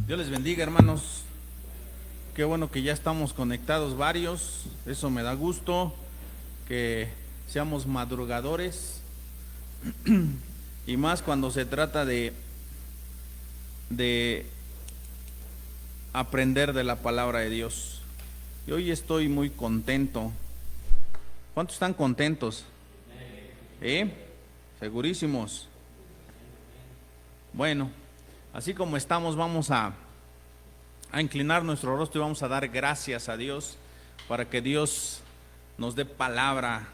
Dios les bendiga, hermanos. Qué bueno que ya estamos conectados varios. Eso me da gusto, que seamos madrugadores. Y más cuando se trata de aprender de la palabra de Dios. Y hoy estoy muy contento. ¿Cuántos están contentos? Segurísimos. Bueno, así como estamos, vamos a inclinar nuestro rostro y vamos a dar gracias a Dios para que Dios nos dé palabra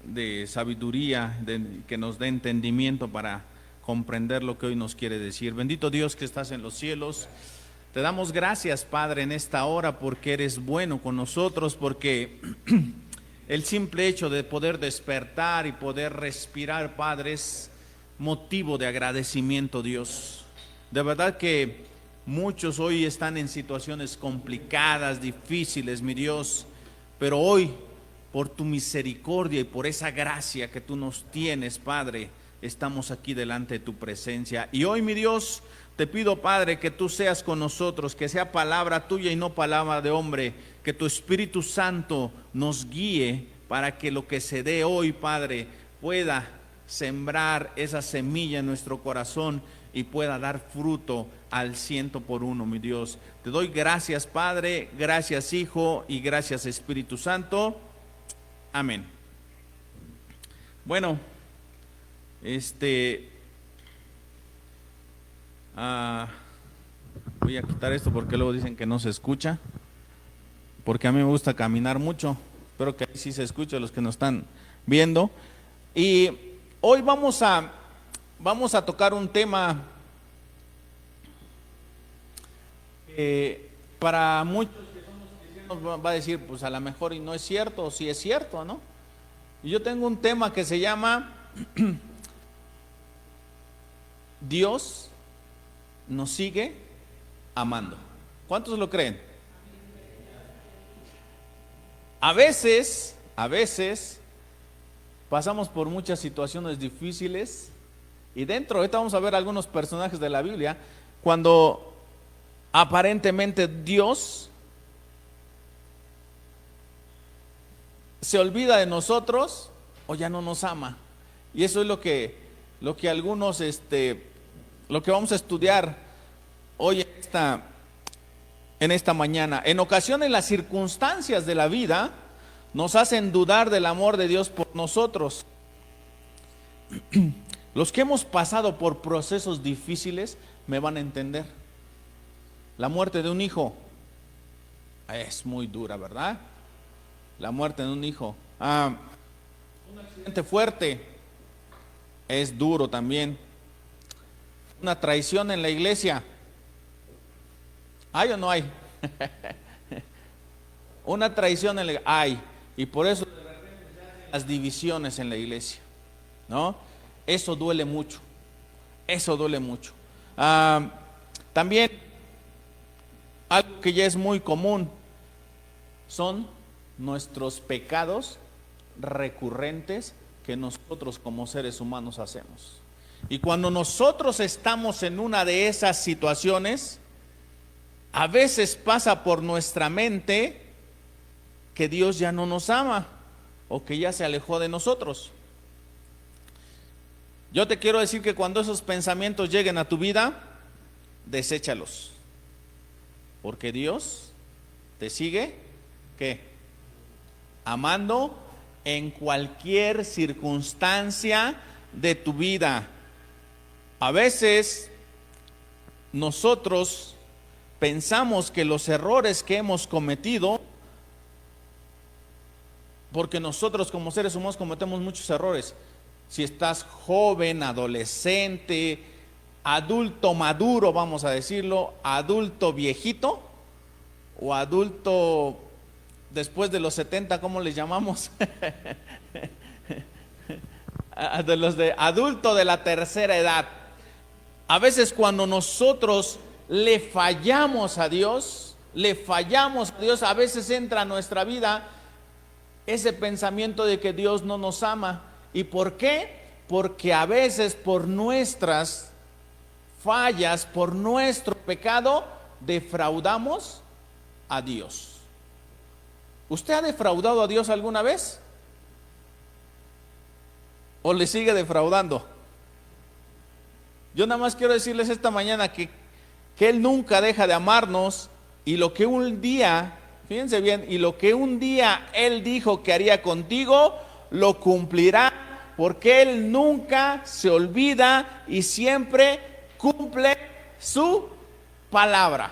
de sabiduría, que nos dé entendimiento para comprender lo que hoy nos quiere decir. Bendito Dios que estás en los cielos, te damos gracias, Padre, en esta hora porque eres bueno con nosotros, porque el simple hecho de poder despertar y poder respirar, Padre, es motivo de agradecimiento, Dios. De verdad que muchos hoy están en situaciones complicadas, difíciles, mi Dios, pero hoy, por tu misericordia y por esa gracia que tú nos tienes, Padre, estamos aquí delante de tu presencia. Y hoy, mi Dios, te pido, Padre, que tú seas con nosotros, que sea palabra tuya y no palabra de hombre, que tu Espíritu Santo nos guíe para que lo que se dé hoy, Padre, pueda sembrar esa semilla en nuestro corazón y pueda dar fruto al 100%, mi Dios. Te doy gracias, Padre, gracias, Hijo, y gracias, Espíritu Santo. Amén. Bueno, voy a quitar esto porque luego dicen que no se escucha, porque a mí me gusta caminar mucho. Espero que ahí sí se escuche los que nos están viendo. Y hoy vamos a tocar un tema para muchos que somos cristianos va a decir, pues a lo mejor y no es cierto, o sí es cierto, ¿no? Y yo tengo un tema que se llama Dios nos sigue amando. ¿Cuántos lo creen? A veces pasamos por muchas situaciones difíciles y ahorita vamos a ver algunos personajes de la Biblia, cuando aparentemente Dios se olvida de nosotros o ya no nos ama. Y eso es lo que algunos, lo que vamos a estudiar hoy en esta mañana. En ocasiones las circunstancias de la vida nos hacen dudar del amor de Dios por nosotros. Los que hemos pasado por procesos difíciles me van a entender. La muerte de un hijo es muy dura, ¿verdad? La muerte de un hijo. Un accidente fuerte es duro también. Una traición en la iglesia. ¿Hay o no hay? Una traición hay. Y por eso de repente se hacen las divisiones en la iglesia, ¿no? Eso duele mucho. Eso duele mucho. También algo que ya es muy común son nuestros pecados recurrentes que nosotros como seres humanos hacemos. Y cuando nosotros estamos en una de esas situaciones, a veces pasa por nuestra mente que Dios ya no nos ama o que ya se alejó de nosotros. Yo te quiero decir que cuando esos pensamientos lleguen a tu vida, deséchalos. Porque Dios te sigue, ¿qué? Amando en cualquier circunstancia de tu vida. A veces nosotros pensamos que los errores que hemos cometido, porque nosotros como seres humanos cometemos muchos errores. Si estás joven, adolescente, adulto maduro, vamos a decirlo, adulto viejito o adulto después de los 70, ¿cómo les llamamos? De los de adulto de la tercera edad. A veces cuando nosotros le fallamos a Dios, a veces entra a nuestra vida ese pensamiento de que Dios no nos ama. ¿Y por qué? Porque a veces por nuestras fallas, por nuestro pecado, defraudamos a Dios. ¿Usted ha defraudado a Dios alguna vez? ¿O le sigue defraudando? Yo nada más quiero decirles esta mañana que Él nunca deja de amarnos, y lo que un día, fíjense bien, y lo que un día Él dijo que haría contigo, lo cumplirá, porque Él nunca se olvida y siempre cumple su palabra.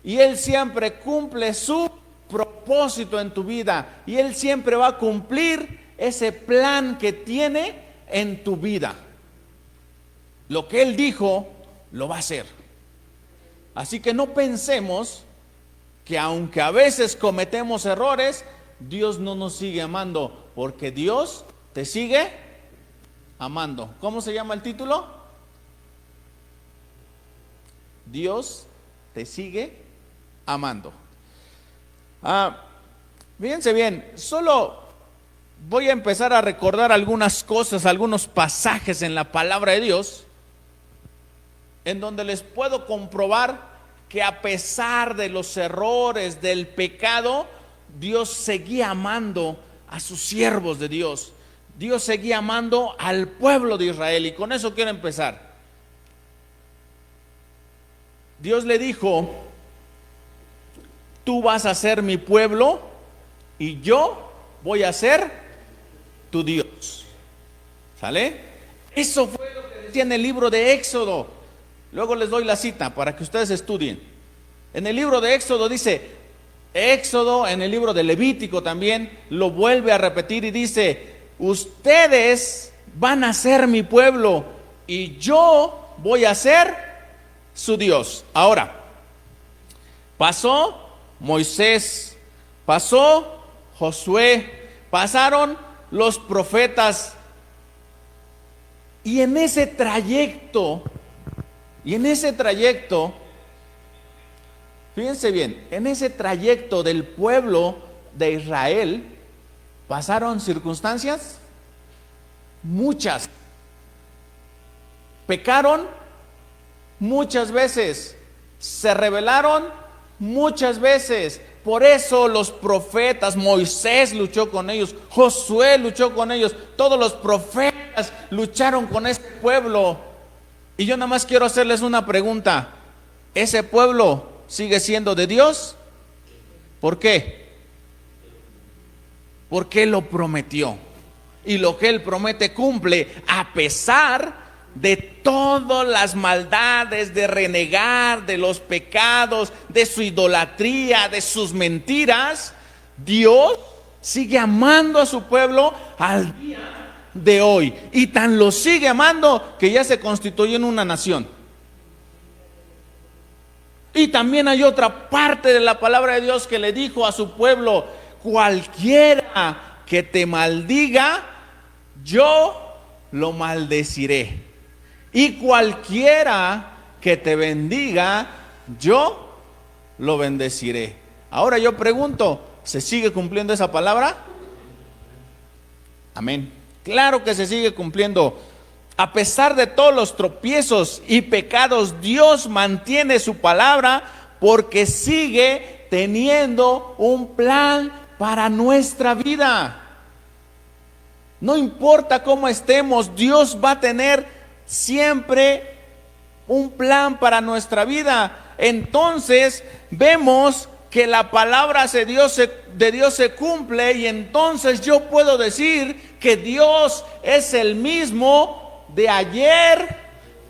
Y Él siempre cumple su propósito en tu vida, y Él siempre va a cumplir ese plan que tiene en tu vida. Lo que Él dijo, lo va a hacer. Así que no pensemos que aunque a veces cometemos errores, Dios no nos sigue amando, porque Dios te sigue amando. ¿Cómo se llama el título? Dios te sigue amando. Fíjense bien, solo voy a empezar a recordar algunas cosas, algunos pasajes en la palabra de Dios, en donde les puedo comprobar que a pesar de los errores, del pecado, Dios seguía amando a sus siervos de Dios. Dios seguía amando al pueblo de Israel, y con eso quiero empezar. Dios le dijo: tú vas a ser mi pueblo y yo voy a ser tu Dios. ¿Sale? Eso fue lo que decía en el libro de Éxodo. Luego les doy la cita para que ustedes estudien. En el libro de Éxodo dice, Éxodo, en el libro de Levítico también lo vuelve a repetir y dice: ustedes van a ser mi pueblo y yo voy a ser su Dios. Ahora, pasó Moisés, pasó Josué, pasaron los profetas, y en ese trayecto, fíjense bien, en ese trayecto del pueblo de Israel pasaron circunstancias muchas. Pecaron muchas veces, se rebelaron muchas veces. Por eso los profetas, Moisés luchó con ellos, Josué luchó con ellos, todos los profetas lucharon con ese pueblo. Y yo nada más quiero hacerles una pregunta: ¿ese pueblo sigue siendo de Dios? ¿Por qué? Porque Él lo prometió, y lo que Él promete cumple, a pesar de todas las maldades, de renegar, de los pecados, de su idolatría, de sus mentiras. Dios sigue amando a su pueblo al día de hoy, y tan lo sigue amando que ya se constituyó en una nación. Y también hay otra parte de la palabra de Dios que le dijo a su pueblo: cualquiera que te maldiga, yo lo maldeciré, y cualquiera que te bendiga, yo lo bendeciré. Ahora yo pregunto, ¿se sigue cumpliendo esa palabra? Amén. Claro que se sigue cumpliendo. A pesar de todos los tropiezos y pecados, Dios mantiene su palabra, porque sigue teniendo un plan para nuestra vida. No importa cómo estemos, Dios va a tener siempre un plan para nuestra vida. Entonces vemos que la palabra de Dios se cumple, y entonces yo puedo decir que Dios es el mismo de ayer,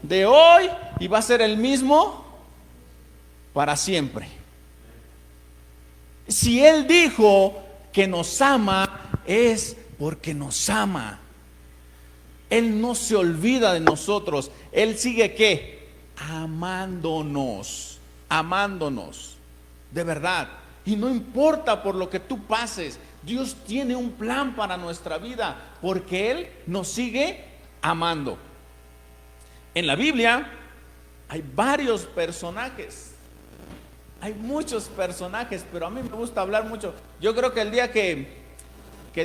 de hoy, y va a ser el mismo para siempre. Si Él dijo que nos ama, es porque nos ama. Él no se olvida de nosotros. Él sigue ¿qué? Amándonos, de verdad. Y no importa por lo que tú pases, Dios tiene un plan para nuestra vida, porque Él nos sigue amando. En la Biblia hay varios personajes, hay muchos personajes, pero a mí me gusta hablar mucho. Yo creo que el día que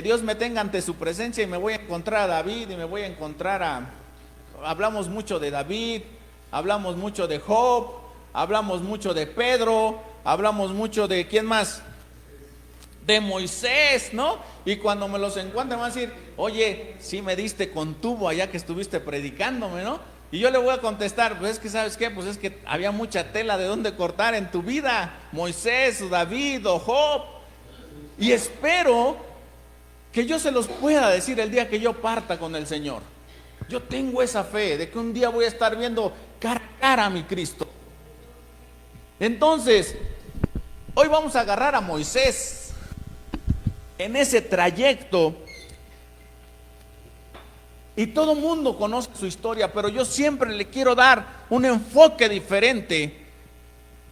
Dios me tenga ante su presencia y me voy a encontrar a David, y me voy a encontrar hablamos mucho de David, hablamos mucho de Job, hablamos mucho de Pedro, hablamos mucho de ¿quién más? De Moisés, ¿no? Y cuando me los encuentren van a decir, oye, sí me diste con tubo allá que estuviste predicándome, ¿no? Y yo le voy a contestar, pues es que ¿sabes qué? Pues es que había mucha tela de dónde cortar en tu vida, Moisés, David o Job. Y espero que yo se los pueda decir el día que yo parta con el Señor. Yo tengo esa fe de que un día voy a estar viendo cara a cara a mi Cristo. Entonces, hoy vamos a agarrar a Moisés en ese trayecto. Y todo mundo conoce su historia, pero yo siempre le quiero dar un enfoque diferente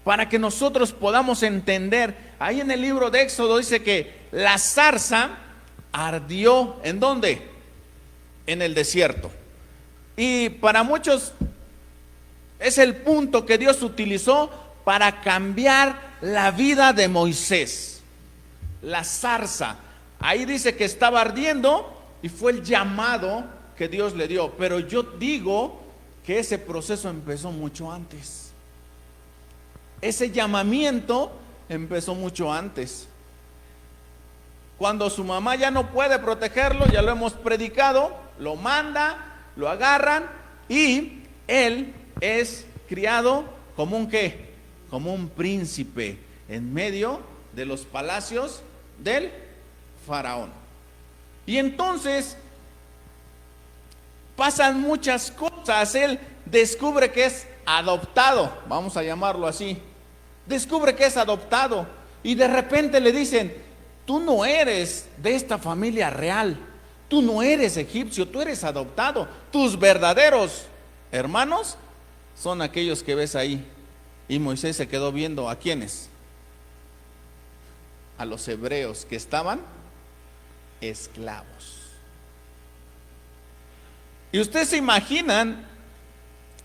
para que nosotros podamos entender. Ahí en el libro de Éxodo dice que la zarza ardió, ¿en dónde? En el desierto. Y para muchos es el punto que Dios utilizó para cambiar la vida de Moisés. La zarza, ahí dice que estaba ardiendo y fue el llamado que Dios le dio. Pero yo digo que ese proceso empezó mucho antes. Ese llamamiento empezó mucho antes. Cuando su mamá ya no puede protegerlo, ya lo hemos predicado, lo manda, lo agarran y él es criado como un ¿qué? Como un príncipe en medio de los palacios del faraón. Y entonces pasan muchas cosas. Él descubre que es adoptado, vamos a llamarlo así. Descubre que es adoptado y de repente le dicen, tú no eres de esta familia real, tú no eres egipcio, tú eres adoptado. Tus verdaderos hermanos son aquellos que ves ahí. Y Moisés se quedó viendo ¿a quiénes? A los hebreos que estaban esclavos. Y ustedes se imaginan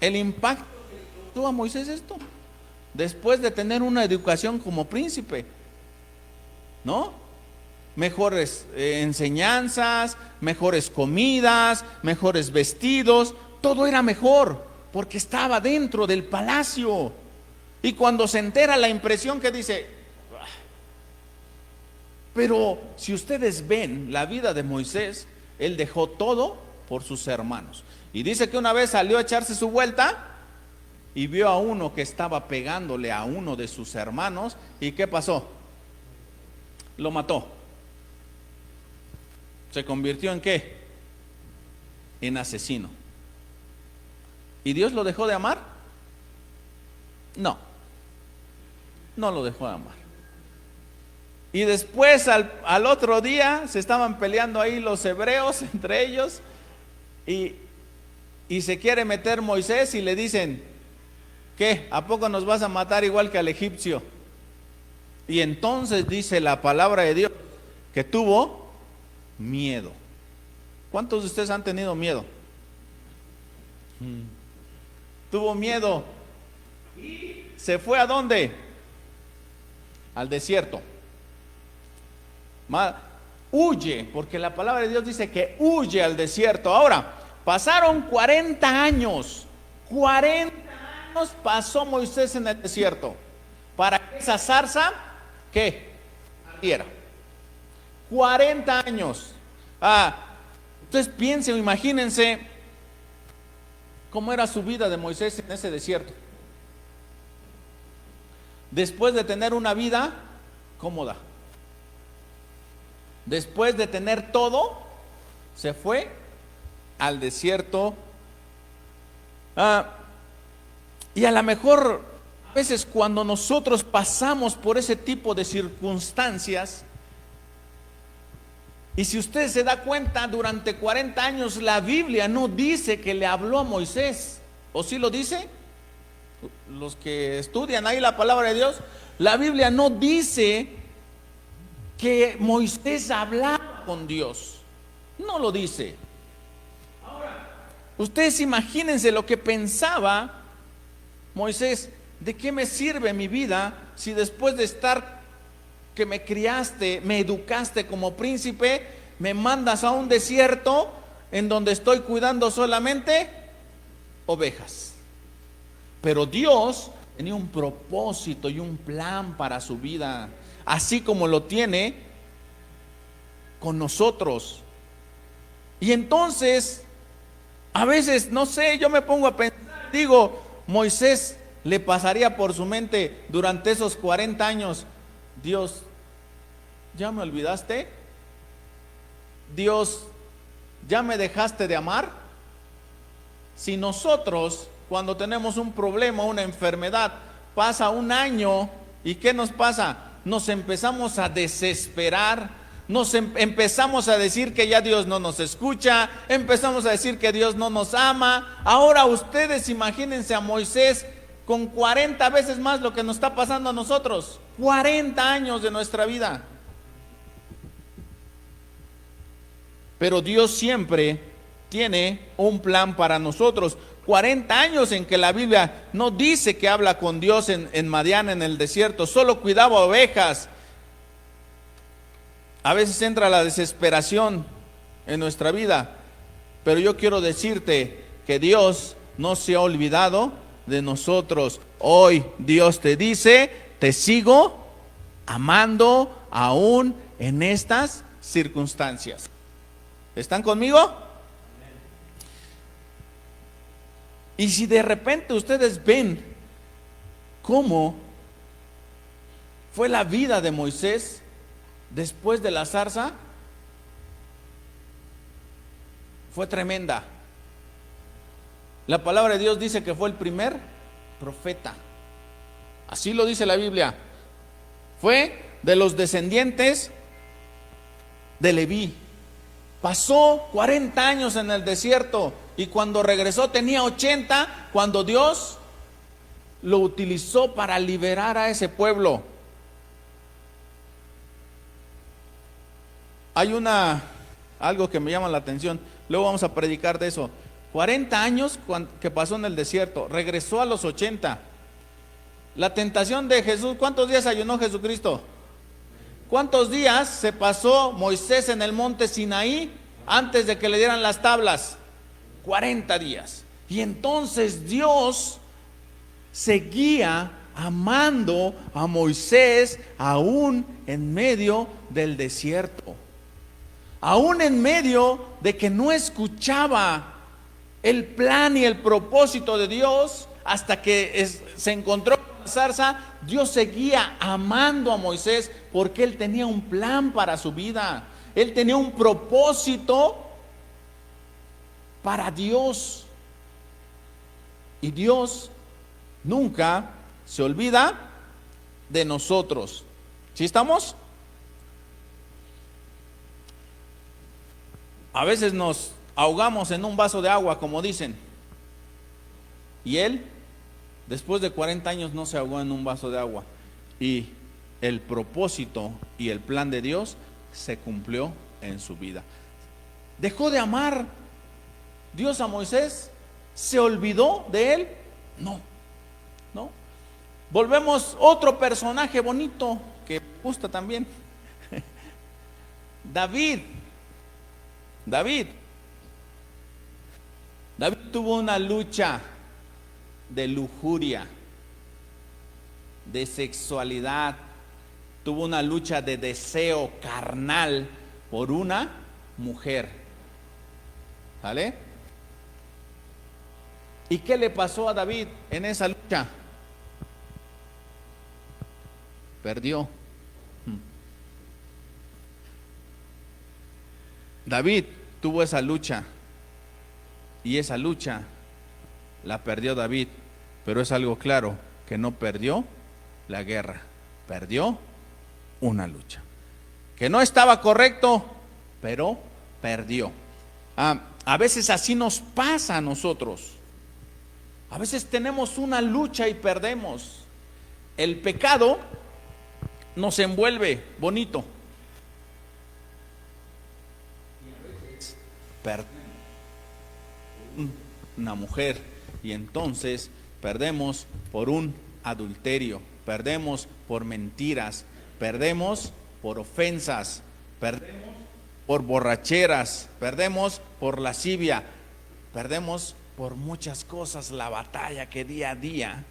el impacto que tuvo a Moisés esto, después de tener una educación como príncipe, ¿no? Mejores enseñanzas, mejores comidas, mejores vestidos, todo era mejor, porque estaba dentro del palacio. Y cuando se entera, la impresión que dice, pero si ustedes ven la vida de Moisés, él dejó todo por sus hermanos. Y dice que una vez salió a echarse su vuelta y vio a uno que estaba pegándole a uno de sus hermanos. ¿Y qué pasó? Lo mató. ¿Se convirtió en qué? En asesino. ¿Y Dios lo dejó de amar? No, no lo dejó de amar. Y después al otro día se estaban peleando ahí los hebreos entre ellos y se quiere meter Moisés y le dicen, ¿qué? ¿A poco nos vas a matar igual que al egipcio? Y entonces dice la palabra de Dios que tuvo miedo. ¿Cuántos de ustedes han tenido miedo? Tuvo miedo. ¿Y se fue a dónde? Al desierto. Huye, porque la palabra de Dios dice que huye al desierto. Ahora, pasaron 40 años. 40 años pasó Moisés en el desierto para que esa zarza, ¿qué? Ardiera. 40 años. Ustedes piensen, imagínense cómo era su vida de Moisés en ese desierto. Después de tener una vida cómoda, después de tener todo, se fue al desierto. Y a lo mejor a veces cuando nosotros pasamos por ese tipo de circunstancias, y si usted se da cuenta, durante 40 años la Biblia no dice que le habló a Moisés, ¿o sí lo dice? Los que estudian ahí la palabra de Dios, la Biblia no dice que Moisés hablaba con Dios, no lo dice. Ahora, ustedes imagínense lo que pensaba Moisés: ¿de qué me sirve mi vida si después de estar que me criaste, me educaste como príncipe, me mandas a un desierto en donde estoy cuidando solamente ovejas? Pero Dios tenía un propósito y un plan para su vida, así como lo tiene con nosotros. Y entonces, a veces, no sé, yo me pongo a pensar, digo, Moisés le pasaría por su mente durante esos 40 años, Dios, ¿ya me olvidaste? Dios, ¿ya me dejaste de amar? Si nosotros, cuando tenemos un problema, una enfermedad, pasa un año, ¿y qué nos pasa? Nos empezamos a desesperar, empezamos a decir que ya Dios no nos escucha, empezamos a decir que Dios no nos ama. Ahora ustedes imagínense a Moisés con 40 veces más lo que nos está pasando a nosotros, 40 años de nuestra vida. Pero Dios siempre tiene un plan para nosotros. 40 años en que la Biblia no dice que habla con Dios en Madián, en el desierto, solo cuidaba ovejas. A veces entra la desesperación en nuestra vida, pero yo quiero decirte que Dios no se ha olvidado de nosotros. Hoy Dios te dice, te sigo amando aún en estas circunstancias. ¿Están conmigo? Y si de repente ustedes ven cómo fue la vida de Moisés después de la zarza, fue tremenda. La palabra de Dios dice que fue el primer profeta. Así lo dice la Biblia. Fue de los descendientes de Leví. Pasó 40 años en el desierto y cuando regresó tenía 80, cuando Dios lo utilizó para liberar a ese pueblo. Hay algo que me llama la atención, luego vamos a predicar de eso. 40 años que pasó en el desierto, regresó a los 80. La tentación de Jesús, ¿cuántos días ayunó Jesucristo? ¿Cuántos días se pasó Moisés en el monte Sinaí antes de que le dieran las tablas? 40 días. Y entonces Dios seguía amando a Moisés aún en medio del desierto. Aún en medio de que no escuchaba el plan y el propósito de Dios, hasta que se encontró con la zarza, Dios seguía amando a Moisés porque él tenía un plan para su vida. Él tenía un propósito para Dios. Y Dios nunca se olvida de nosotros. ¿Sí estamos? A veces nos ahogamos en un vaso de agua, como dicen. Y él, después de 40 años, no se ahogó en un vaso de agua. Y el propósito y el plan de Dios se cumplió en su vida. ¿Dejó de amar Dios a Moisés? ¿Se olvidó de él? No, no. Volvemos otro personaje bonito que me gusta también. David tuvo una lucha de lujuria, de sexualidad, tuvo una lucha de deseo carnal por una mujer. ¿Vale? ¿Y qué le pasó a David en esa lucha? Perdió. David tuvo esa lucha y esa lucha la perdió David, pero es algo claro, que no perdió la guerra, perdió una lucha. Que no estaba correcto, pero perdió. A veces así nos pasa a nosotros. A veces tenemos una lucha y perdemos. El pecado nos envuelve bonito. Perdemos una mujer y entonces perdemos por un adulterio, perdemos por mentiras, perdemos por ofensas, perdemos por borracheras, perdemos por lascivia, perdemos por muchas cosas la batalla que día a día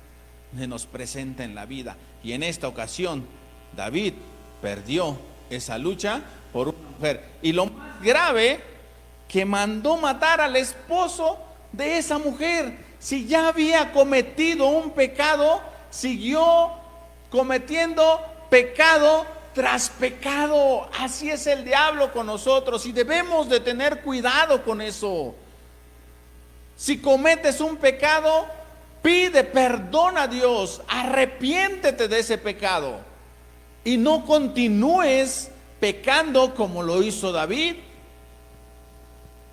se nos presenta en la vida. Y en esta ocasión, David perdió esa lucha por una mujer. Y lo más grave, que mandó matar al esposo de esa mujer. Si ya había cometido un pecado, siguió cometiendo pecado tras pecado. Así es el diablo con nosotros y debemos de tener cuidado con eso. Si cometes un pecado, pide perdón a Dios, arrepiéntete de ese pecado y no continúes pecando como lo hizo David.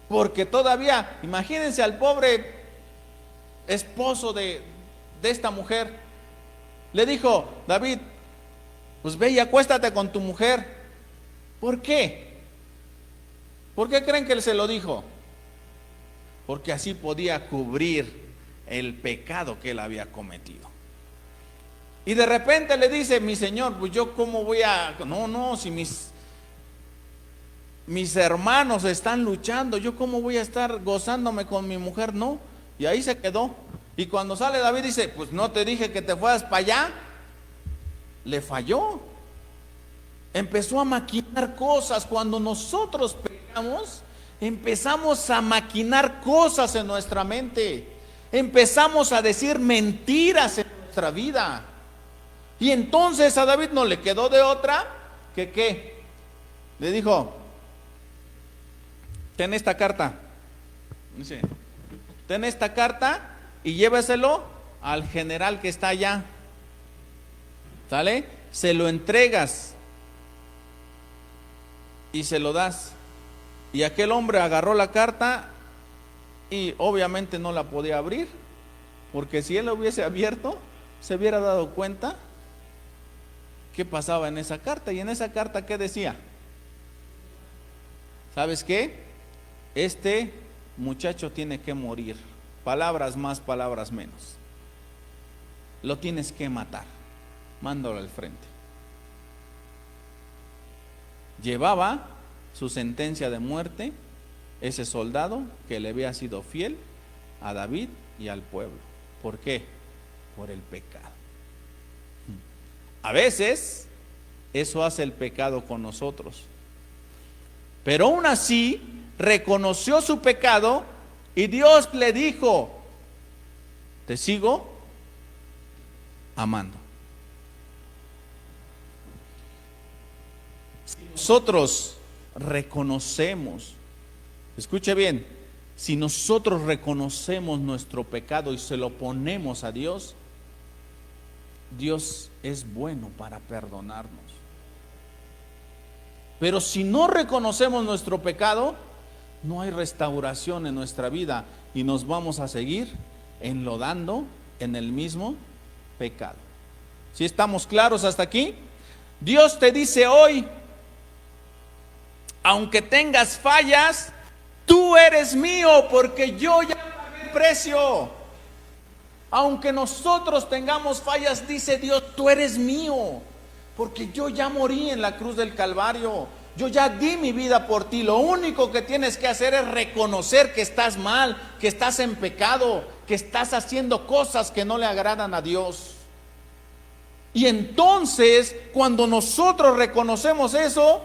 Porque todavía, imagínense al pobre esposo de esta mujer. Le dijo, David, pues ve y acuéstate con tu mujer. ¿Por qué? ¿Por qué creen que él se lo dijo? Porque así podía cubrir el pecado que él había cometido. Y de repente le dice, mi señor, pues yo cómo voy a... No, si mis hermanos están luchando, yo cómo voy a estar gozándome con mi mujer, no. Y ahí se quedó. Y cuando sale David dice, pues no te dije que te fueras para allá. Le falló. Empezó a maquinar cosas. Cuando nosotros pecamos, empezamos a maquinar cosas en nuestra mente. Empezamos a decir mentiras en nuestra vida. Y entonces a David no le quedó de otra que ¿qué? Le dijo, ten esta carta. Dice, ten esta carta y lléveselo al general que está allá. ¿Sale? Se lo entregas y se lo das. Y aquel hombre agarró la carta y obviamente no la podía abrir, porque si él la hubiese abierto, se hubiera dado cuenta qué pasaba en esa carta. Y en esa carta, ¿qué decía? ¿Sabes qué? Este muchacho tiene que morir. Palabras más, palabras menos. Lo tienes que matar. Mándalo al frente. Llevaba su sentencia de muerte ese soldado que le había sido fiel a David y al pueblo. ¿Por qué? Por el pecado. A veces eso hace el pecado con nosotros, pero aún así reconoció su pecado y Dios le dijo, te sigo amando. Si nosotros reconocemos, escuche bien, si nosotros reconocemos nuestro pecado y se lo ponemos a Dios, Dios es bueno para perdonarnos. Pero si no reconocemos nuestro pecado, no hay restauración en nuestra vida y nos vamos a seguir enlodando en el mismo pecado. ¿Sí estamos claros hasta aquí? Dios te dice hoy, aunque tengas fallas, tú eres mío porque yo ya pagué el precio. Aunque nosotros tengamos fallas, dice Dios, tú eres mío, porque yo ya morí en la cruz del Calvario. Yo ya di mi vida por ti. Lo único que tienes que hacer es reconocer que estás mal, que estás en pecado, que estás haciendo cosas que no le agradan a Dios. Y entonces, cuando nosotros reconocemos eso,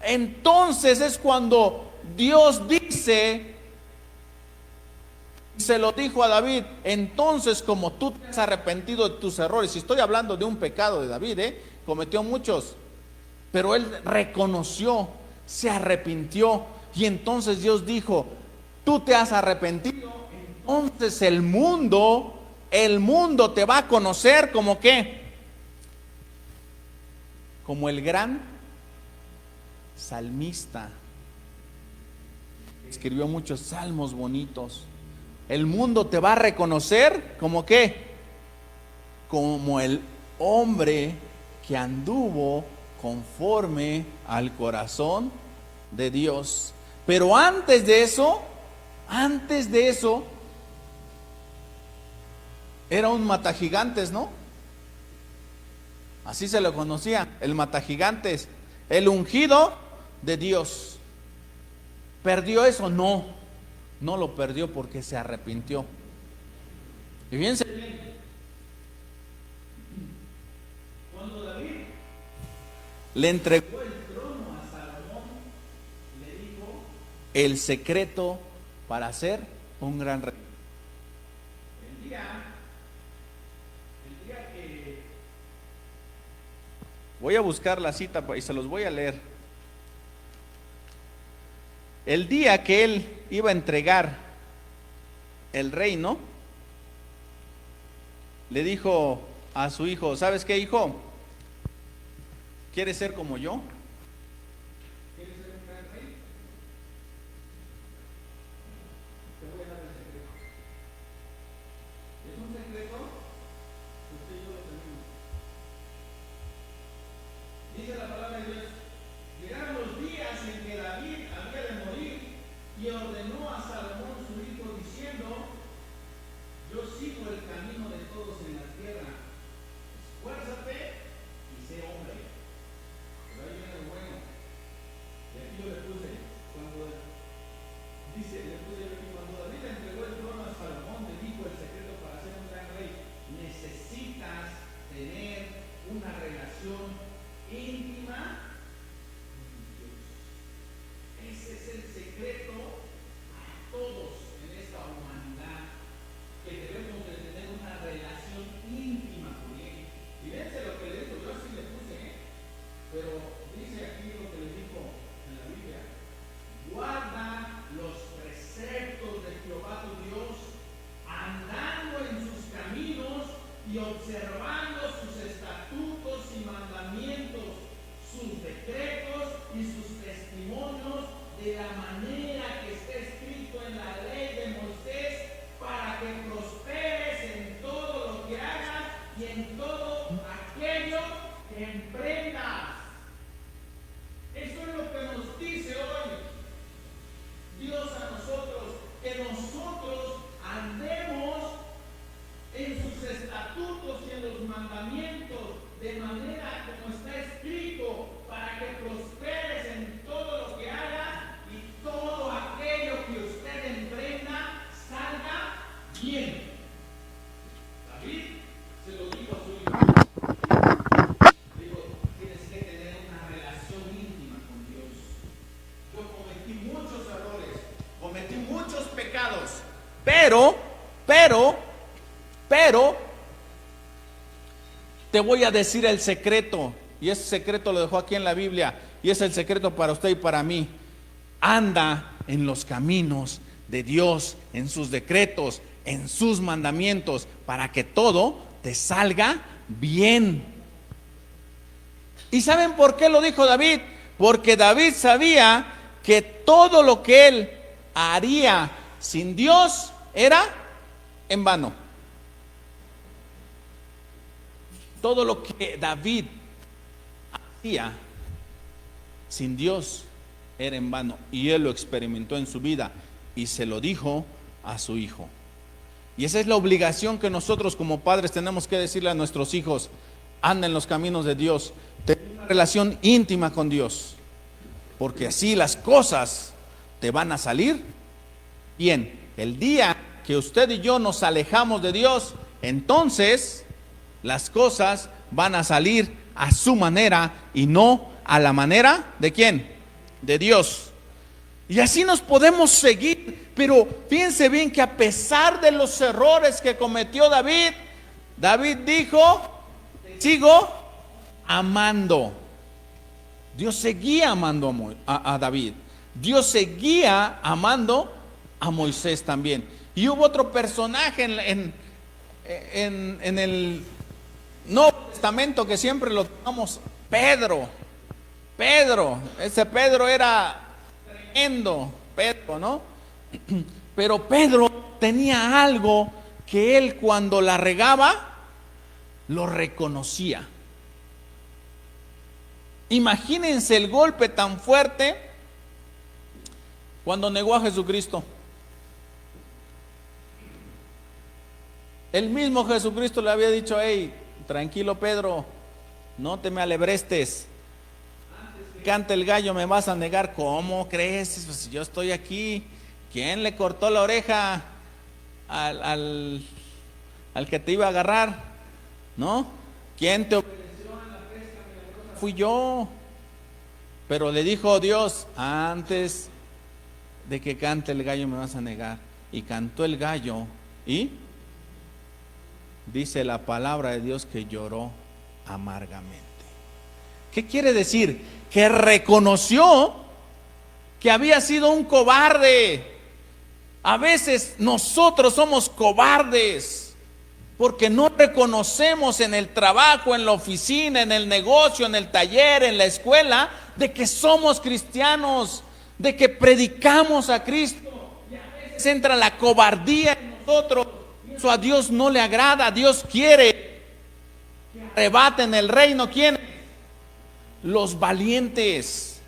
entonces es cuando Dios dice, se lo dijo a David, entonces como tú te has arrepentido de tus errores, y estoy hablando de un pecado de David, cometió muchos, pero él reconoció, se arrepintió, y entonces Dios dijo, tú te has arrepentido, entonces el mundo te va a conocer como ¿qué? Como el gran salmista. Escribió muchos salmos bonitos. El mundo te va a reconocer como ¿qué? Como el hombre que anduvo conforme al corazón de Dios. Pero antes de eso, era un matagigantes, ¿no? Así se lo conocía, el matagigantes, el ungido de Dios. ¿Perdió eso? No. no lo perdió porque se arrepintió. Y fíjense bien, cuando David le entregó el trono a Salomón, le dijo el secreto para ser un gran rey. El día que voy a buscar la cita y se los voy a leer. El día que él iba a entregar el reino, le dijo a su hijo: ¿sabes qué, hijo? ¿Quieres ser como yo? ¿Quieres ser un gran rey? Te voy a dar el secreto. Es un secreto que usted y yo lo tenemos. Dice la palabra de Dios: llegaron los días en que David había de morir y ordenó a Salomón su hijo diciendo: yo sigo el camino de todos en la tierra, esfuérzate y sé hombre. Pero ahí viene lo bueno. Y aquí yo le puse, cuando David le entregó el trono a Salomón, le dijo el secreto para ser un gran rey: necesitas tener una relación íntima con Dios. Ese es el secreto para todos en esta humanidad, que debemos de tener una relación íntima con Él. Y fíjense lo que le dijo, yo así le puse, pero dice aquí lo que le dijo en la Biblia: guarda los preceptos de Jehová tu Dios, andando en sus caminos y observando sus estatutos y mandamientos, sus decretos y sus testimonios, de la manera que está escrito en la ley de Moisés, para que prosperes en todo lo que hagas y en todo aquello que emprendas. Eso es lo que nos dice hoy Dios a nosotros, que nosotros andemos en sus estatutos y en los mandamientos, de manera como está escrito, para que prosperes en todo lo que hagas y todo aquello que usted emprenda salga bien. David se lo dijo a su hijo. Dijo: tienes que tener una relación íntima con Dios. Yo cometí muchos errores, cometí muchos pecados, pero te voy a decir el secreto, y ese secreto lo dejó aquí en la Biblia, y es el secreto para usted y para mí. Anda en los caminos de Dios, en sus decretos, en sus mandamientos, para que todo te salga bien. ¿Y saben por qué lo dijo David? Porque David sabía que todo lo que él haría sin Dios era en vano. Todo lo que David hacía sin Dios era en vano, y él lo experimentó en su vida y se lo dijo a su hijo. Y esa es la obligación que nosotros como padres tenemos que decirle a nuestros hijos: anda en los caminos de Dios, ten una relación íntima con Dios, porque así las cosas te van a salir bien. El día que usted y yo nos alejamos de Dios, entonces las cosas van a salir a su manera y no a la manera ¿de quién? De Dios. Y así nos podemos seguir. Pero fíjense bien que a pesar de los errores que cometió David, David dijo: sigo amando. Dios seguía amando a David. Dios seguía amando a Moisés también. Y hubo otro personaje en el Nuevo Testamento que siempre lo tomamos: Pedro. Ese Pedro era tremendo, Pedro, ¿no? Pero Pedro tenía algo que él, cuando la regaba, lo reconocía. Imagínense el golpe tan fuerte cuando negó a Jesucristo. El mismo Jesucristo le había dicho: hey, tranquilo Pedro, no te me alebrestes, antes que cante el gallo me vas a negar. ¿Cómo crees? Pues yo estoy aquí, ¿Quién le cortó la oreja al que te iba a agarrar? ¿No? ¿Quién te obedeció en la pesca milagrosa? Fui yo. Pero le dijo Dios: antes de que cante el gallo me vas a negar. Y cantó el gallo, y dice la palabra de Dios que lloró amargamente. ¿Qué quiere decir? Que reconoció que había sido un cobarde. A veces nosotros somos cobardes porque no reconocemos en el trabajo, en la oficina, en el negocio, en el taller, en la escuela, de que somos cristianos, de que predicamos a Cristo. Y a veces entra la cobardía en nosotros. Eso a Dios no le agrada. Dios quiere que arrebaten el reino. ¿Quiénes? Los valientes,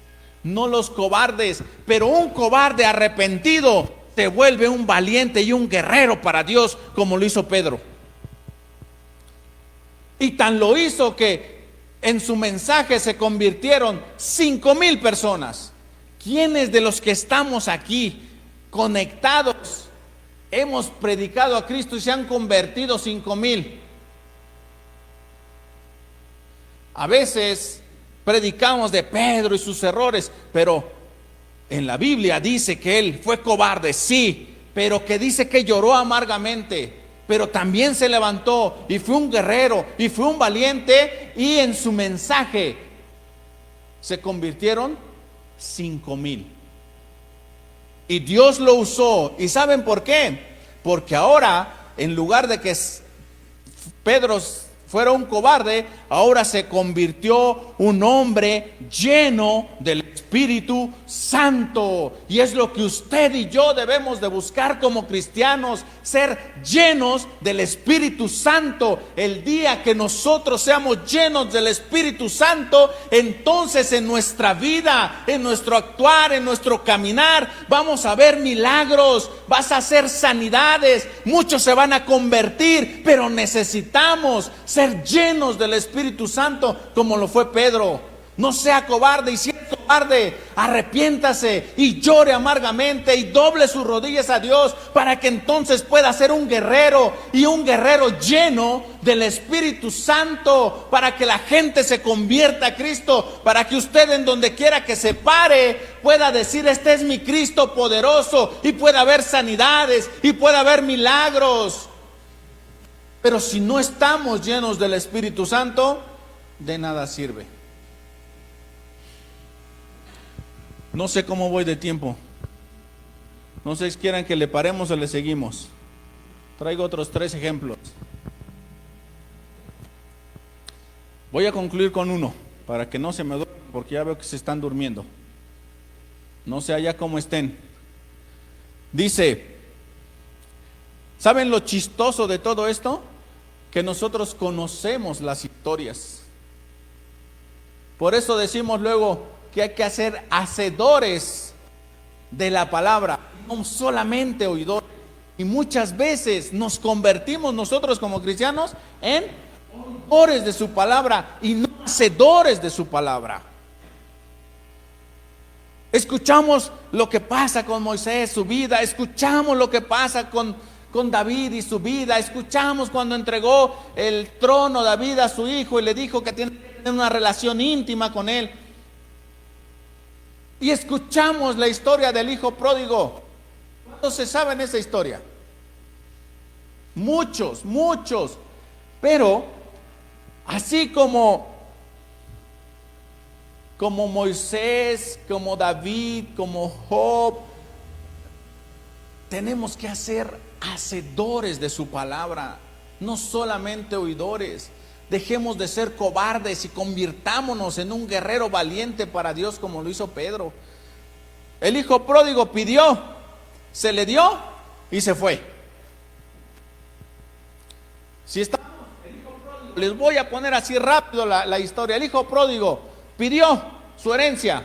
no los cobardes. Pero un cobarde arrepentido se vuelve un valiente y un guerrero para Dios, como lo hizo Pedro. Y tan lo hizo que en su mensaje se convirtieron 5,000 personas. ¿Quiénes de los que estamos aquí conectados hemos predicado a Cristo y se han convertido 5,000? A veces predicamos de Pedro y sus errores, pero en la Biblia dice que él fue cobarde, sí, pero que dice que lloró amargamente, pero también se levantó y fue un guerrero y fue un valiente, y en su mensaje se convirtieron 5,000. Y Dios lo usó. ¿Y saben por qué? Porque ahora, en lugar de que Pedro fuera un cobarde, ahora se convirtió un hombre lleno del Espíritu Santo. Y es lo que usted y yo debemos de buscar como cristianos, ser llenos del Espíritu Santo. El día que nosotros seamos llenos del Espíritu Santo, entonces en nuestra vida, en nuestro actuar, en nuestro caminar, vamos a ver milagros, vas a hacer sanidades, muchos se van a convertir, pero necesitamos ser llenos del Espíritu Santo como lo fue Pedro. No sea cobarde, y si es cobarde, arrepiéntase y llore amargamente y doble sus rodillas a Dios para que entonces pueda ser un guerrero, y un guerrero lleno del Espíritu Santo, para que la gente se convierta a Cristo, para que usted en donde quiera que se pare pueda decir: este es mi Cristo poderoso, y pueda haber sanidades y pueda haber milagros. Pero si no estamos llenos del Espíritu Santo, de nada sirve. No sé cómo voy de tiempo. No sé si quieran que le paremos o le seguimos. Traigo otros 3 ejemplos. Voy a concluir con uno, para que no se me duerman, porque ya veo que se están durmiendo. No sé allá cómo estén. Dice, ¿saben lo chistoso de todo esto? Que nosotros conocemos las historias. Por eso decimos luego que hay que hacer hacedores de la palabra, no solamente oidores. Y muchas veces nos convertimos nosotros como cristianos en oidores de su palabra y no hacedores de su palabra. Escuchamos lo que pasa con Moisés, su vida. Escuchamos lo que pasa con David y su vida. Escuchamos cuando entregó el trono David a su hijo y le dijo que tiene que tener una relación íntima con él. Y escuchamos la historia del hijo pródigo. ¿Cuántos se saben esa historia? Muchos. Pero así como Moisés, como David, como Job, tenemos que ser hacedores de su palabra, no solamente oidores. Dejemos de ser cobardes y convirtámonos en un guerrero valiente para Dios, como lo hizo Pedro. El hijo pródigo pidió, se le dio y se fue. Si estamos, el hijo pródigo, les voy a poner así rápido la historia. El hijo pródigo pidió su herencia,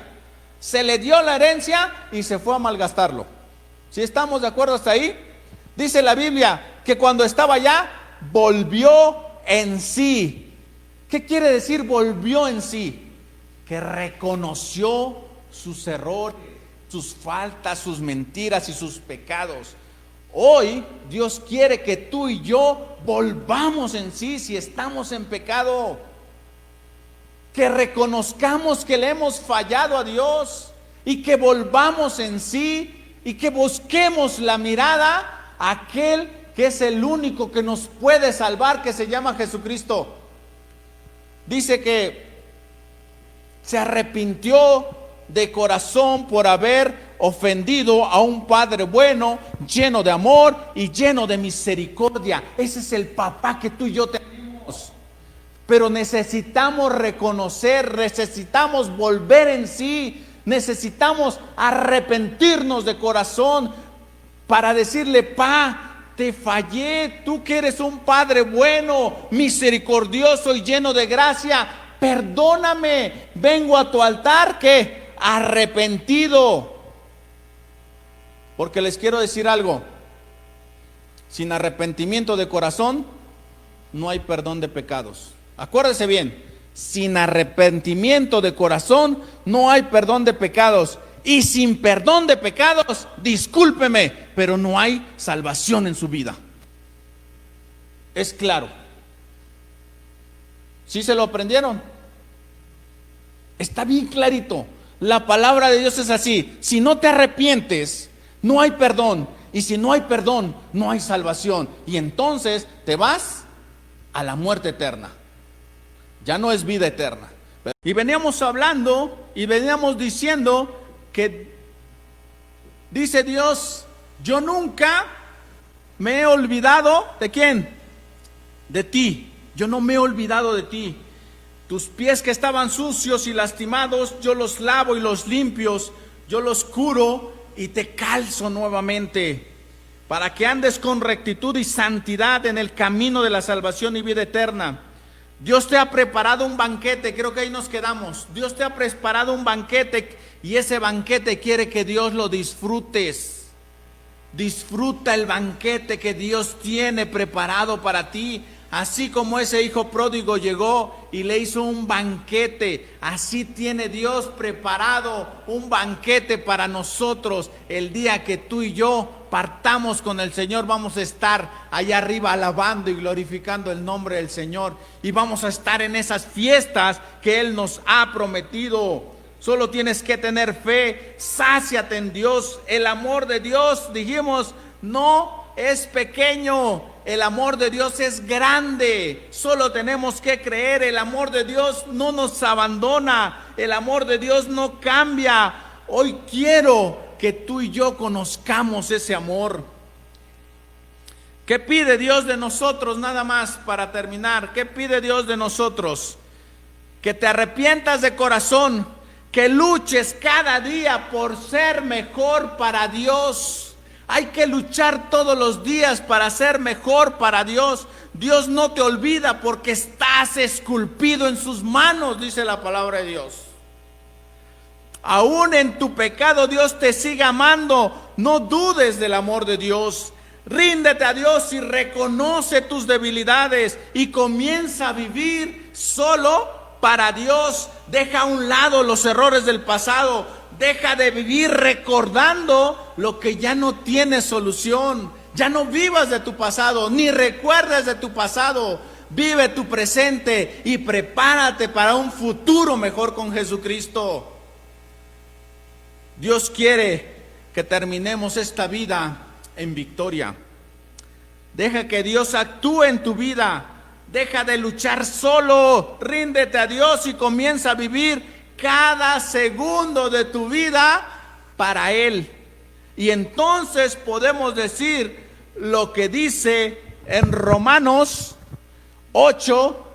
se le dio la herencia y se fue a malgastarlo. Si estamos de acuerdo hasta ahí, dice la Biblia que cuando estaba allá, volvió en sí. ¿Qué quiere decir volvió en sí? Que reconoció sus errores, sus faltas, sus mentiras y sus pecados. Hoy Dios quiere que tú y yo volvamos en sí si estamos en pecado, que reconozcamos que le hemos fallado a Dios y que volvamos en sí y que busquemos la mirada a aquel que es el único que nos puede salvar, que se llama Jesucristo. Dice que se arrepintió de corazón por haber ofendido a un Padre bueno, lleno de amor y lleno de misericordia. Ese es el papá que tú y yo tenemos. Pero necesitamos reconocer, necesitamos volver en sí, necesitamos arrepentirnos de corazón para decirle: Pa, te fallé, tú que eres un Padre bueno, misericordioso y lleno de gracia, perdóname, vengo a tu altar, ¿qué? Arrepentido. Porque les quiero decir algo: sin arrepentimiento de corazón no hay perdón de pecados. Acuérdese bien, sin arrepentimiento de corazón no hay perdón de pecados. Y sin perdón de pecados, discúlpeme, pero no hay salvación en su vida. Es claro. ¿Sí se lo aprendieron? Está bien clarito. La palabra de Dios es así: si no te arrepientes, no hay perdón. Y si no hay perdón, no hay salvación. Y entonces te vas a la muerte eterna. Ya no es vida eterna. Y veníamos hablando y veníamos diciendo que dice Dios: yo nunca me he olvidado ¿de quién? De ti. Yo no me he olvidado de ti. Tus pies que estaban sucios y lastimados, yo los lavo y los limpios, yo los curo y te calzo nuevamente, para que andes con rectitud y santidad en el camino de la salvación y vida eterna. Dios te ha preparado un banquete, creo que ahí nos quedamos. Dios te ha preparado un banquete y ese banquete quiere que Dios lo disfrutes. Disfruta el banquete que Dios tiene preparado para ti. Así como ese hijo pródigo llegó y le hizo un banquete, así tiene Dios preparado un banquete para nosotros. El día que tú y yo partamos con el Señor, vamos a estar allá arriba alabando y glorificando el nombre del Señor. Y vamos a estar en esas fiestas que Él nos ha prometido. Solo tienes que tener fe, sáciate en Dios. El amor de Dios, dijimos, no es pequeño. El amor de Dios es grande. Solo tenemos que creer. El amor de Dios no nos abandona. El amor de Dios no cambia. Hoy quiero que tú y yo conozcamos ese amor. ¿Qué pide Dios de nosotros? Nada más para terminar. ¿Qué pide Dios de nosotros? Que te arrepientas de corazón, que luches cada día por ser mejor para Dios. Hay que luchar todos los días para ser mejor para Dios. Dios no te olvida porque estás esculpido en sus manos, dice la palabra de Dios. Aún en tu pecado Dios te sigue amando. No dudes del amor de Dios. Ríndete a Dios y reconoce tus debilidades y comienza a vivir solo para Dios. Deja a un lado los errores del pasado. Deja de vivir recordando lo que ya no tiene solución. Ya no vivas de tu pasado, ni recuerdes de tu pasado. Vive tu presente y prepárate para un futuro mejor con Jesucristo. Dios quiere que terminemos esta vida en victoria. Deja que Dios actúe en tu vida. Deja de luchar solo. Ríndete a Dios y comienza a vivir cada segundo de tu vida para Él. Y entonces podemos decir lo que dice en Romanos 8.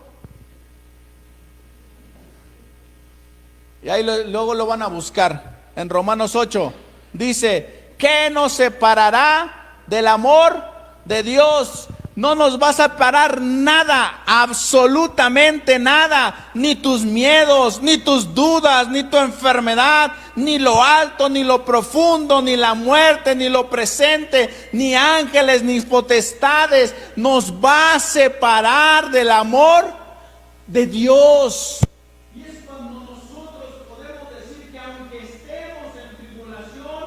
Y ahí luego lo van a buscar. En Romanos 8 dice: ¿qué nos separará del amor de Dios? No nos va a separar nada, absolutamente nada, ni tus miedos, ni tus dudas, ni tu enfermedad, ni lo alto, ni lo profundo, ni la muerte, ni lo presente, ni ángeles, ni potestades, nos va a separar del amor de Dios. Y es cuando nosotros podemos decir que aunque estemos en tribulación,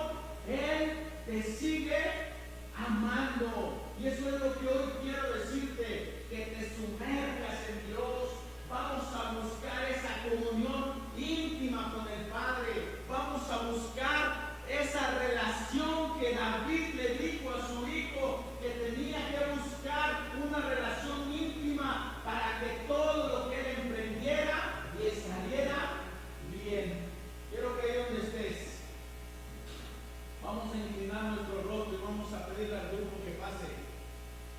Vamos a pedirle al grupo que pase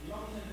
y vamos a